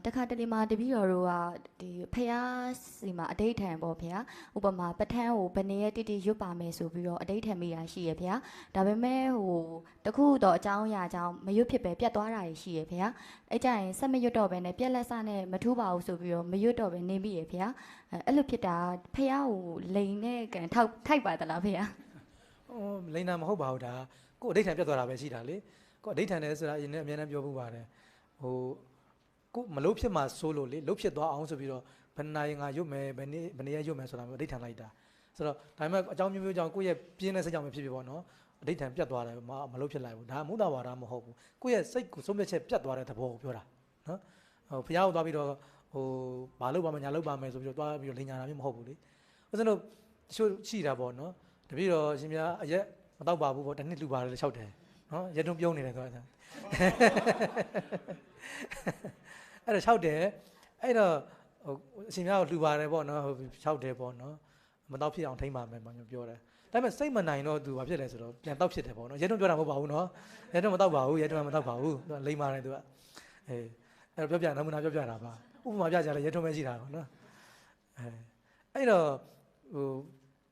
တခါတလေမှာတပည့်တော်တို့ကဒီဖះစီမှာအတိတ်ထံပေါ့ဖះဥပမာပဋ္ဌာန်းကိုဘယ်နည်းတိတိရွတ်ပါမယ်ဆိုပြီးတော့အတိတ်ထံမိတာရှိရဖះဒါပေမဲ့တခုတော့အကြောင်းအရာကြောင့်မရွတ်ဖြစ်ပဲပြတ်သွားတာရှိရဖះအဲ့ကြရင်ဆက်မရွတ်တော့ပဲနဲ့ပြက်လက်စနဲ့မထူးပါဘူးဆိုပြီးတော့မရွတ်တော့ပဲနေမိရဖះအဲ့လိုဖြစ်တာဖះကိုလိန်နဲ့ကန်ထိုက်ပါသလားဖះလိန်နာမဟုတ်ပါဘူးဒါကိုအတိတ်ထံပြတ်သွားတာပဲရှိတာလေကိုအတိတ်ထံနဲ့ဆိုတာအရင်နဲ့အများနဲ့ပြောမှုပါတယ်ကိုမလို့ဖြစ်မှာစိုးလို့လေလုတ်ဖြစ်သွားအောင်ဆိုပြီးတော့ဘယ်နာရင်ငါရွတ်မယ်ဘယ်နေ့ရွတ်မယ်ဆိုတာမျိုးအတိတ်ထံလိုက်တာဆိုတော့ဒါပေမဲ့အကြောင်းမျိုးကြောင့်ကိုယ့်ရဲ့ပြင်းတဲ့စိတ်ကြောင့်ပဲဖြစ်ဖြစ်ပေါ့နော်အတိတ်ထံပြတ်သွားတယ်မလို့ဖြစ်လိုက်ဘူးဒါမုဒ္ဒဝါဒမဟုတ်ဘူးကိုယ့်ရဲ့စိတ်ကိုဆုံးဖြတ်ချက်ပြတ်သွားတဲ့သဘောကိုပြောတာနော်ဘုရားကိုသွားပြီးတော့ဘာလို့ပါမညာလို့ပါမယ်ဆိုပြီးတော့သွားပြီးတော့လိန်ညာတာမျိုးမဟုတ်ဘူးလေဦးဇင်းတို့တချို့ရှိတာပေါ့နော်တပည့်တော်ရှင်များအရက်မတော့ပါဘူးပေါ့တစ်နှစ်လူပါတယ်6တယ်နော်ရက်တုံးပြုံးနေတယ်ဆိုတာအဲ့တော့6တယ်အဲ့တော့အရှင်များကိုလှူပါတယ်ပေါ့နော်6တယ်ပေါ့နော်မတော့ဖြစ်အောင်ထိမ့်ပါမယ်ပေါ့ပြောတယ်ဒါပေမဲ့စိတ်မနိုင်တော့သူဘာဖြစ်လဲဆိုတော့ပြန်တော့ဖြစ်တယ်ပေါ့နော်ရက်တုံးပြောတာမဟုတ်ပါဘူးနော်ရက်တုံးမတော့ပါဘူးရက်တုံးမတော့ပါဘူးသူကလိမ့်ပါတယ်သူကအဲ့တော့ပြောပြနမူနာပြောပြတာပါဥပမာပြကြလဲရက်တုံးပဲရှိတာပေါ့နော်အဲ့တော့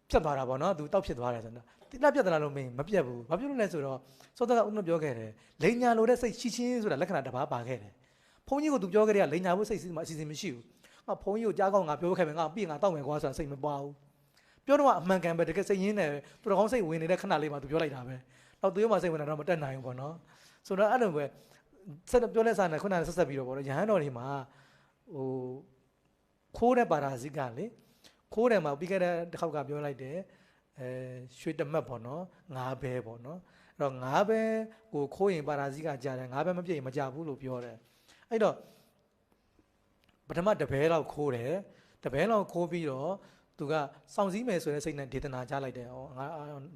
ဖြတ်သွားတာပေါ့နော်သူတောက်ဖြစ်သွားတယ်ဆိုတော့တိလက်ပြတ်သလားလို့မင်းမပြတ်ဘူးဘာဖြစ်လို့လဲဆိုတော့စောသကဥက္ကပြောခဲ့တယ်လိန်ညာလိုတဲ့စိတ်ရှိချင်းဆိုတာလက္ခဏာတစ်ပါးပါခဲ့တယ်ဘုန်းကြီးကသူပြောခဲ့တဲ့ကလိန်ညာဖို့စိတ်စီမှာအစီအစဉ်မရှိဘူးငါဘုန်းကြီးကိုကြားကောင်းငါပြောခဲ့မယ်ငါပြီးငါတောက်မယ်ကွာဆိုတာစိတ်မပွားဘူးပြောတော့အမှန်ကန်ပဲတကယ်စိတ်ရင်းတယ်သူတော်ကောင်းစိတ်ဝင်နေတဲ့ခဏလေးမှာသူပြောလိုက်တာပဲတော့သူရောမှစိတ်ဝင်တာတော့မတက်နိုင်ဘူးပေါ့နော်ဆိုတော့အဲ့လိုပဲဆက်ပြောလက်စားနဲ့ခုနကဆက်ပြီးတော့ပေါ့နော်ရဟန်းတော်တွေမှာခိုးတဲ့ပါရာဇိကလေခိုးတယ်မှာပြီးခဲ့တဲ့တစ်ခေါက်ကပြောလိုက်တယ်ရွှေတမတ်ပေါ့နော်ငါးဘဲပေါ့နော်အဲ့တော့ငါးဘဲကိုခိုးရင်ပါရာဇိကကြားတယ်ငါးဘဲမပြည့်ရင်မကြဘူးလို့ပြောတယ်အဲ့တော့ပထမတပဲလောက်ခိုးတယ်တပဲလောက်ခိုးပြီးတော့သူကစောင့်စည်းမယ်ဆိုတဲ့စိတ်နဲ့ဒေသနာကြားလိုက်တယ်ငါ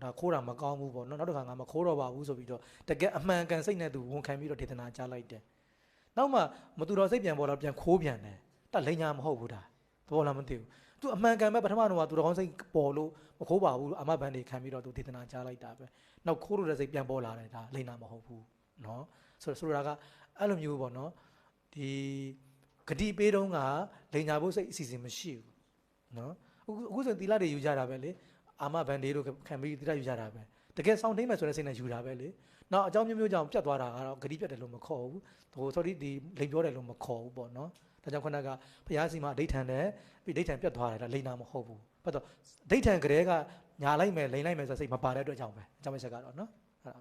ဒါခိုးတာမကောင်းဘူးပေါ့နော်နောက်တစ်ခါငါမခိုးတော့ပါဘူးဆိုပြီးတော့တကယ်အမှန်ကန်စိတ်နဲ့သူဝန်ခံပြီးတော့ဒေသနာကြားလိုက်တယ်နောက်မှမတူတော့စိတ်ပြန်ပေါ်တော့ပြန်ခိုးပြန်တယ်တက်လိန်ညာမဟုတ်ဘူးဒါသဘောလားမသိဘူးသူအမှန်ကန်ပဲပထမတော့သူတော်ကောင်းစိတ်ပေါ်လို့မခိုးပါဘူးလို့အမဘန်တွေခံပြီးတော့သူဒေသနာကြားလိုက်တာပဲနောက်ခိုးလို့တဲ့စိတ်ပြန်ပေါ်လာတယ်ဒါလိန်နာမဟုတ်ဘူးเนาะဆိုတာကအဲ့လိုမျိုးပေါ့เนาะဒီဂတိပေးတုန်းကလိန်ညာဖို့စိတ်အစီအစဉ်မရှိဘူးเนาะအခုဆိုသီလတွေယူကြတာပဲလေအာမဘန်တွေတို့ခံပြီးသီလယူကြတာပဲတကယ်စောင့်ထိန်မယ်ဆိုတဲ့စိတ်နဲ့ယူတာပဲလေနောက်အကြောင်းမျိုးကြောင့်ပြတ်သွားတာကတော့ဂတိပြတ်တယ်လို့မခေါ်ဘူးဟို sorry ဒီလိန်ပြောတယ်လို့မခေါ်ဘူးပေါ့เนาะဒါကြောင့်ခဏကဘုရားစီမှာအဋိဌံတယ်ပြီးအဋိဌံပြတ်သွားတယ်ဒါလိန်နာမဟုတ်ဘူးဘာလို့အဋိဌံကလေးကညာလိုက်မယ်လိန်လိုက်မယ်ဆိုစိတ်မပါတဲ့အတွက်ကြောင့်ပဲအကြောင်းပဲချက်ကတော့နော်အဲ့ဒါ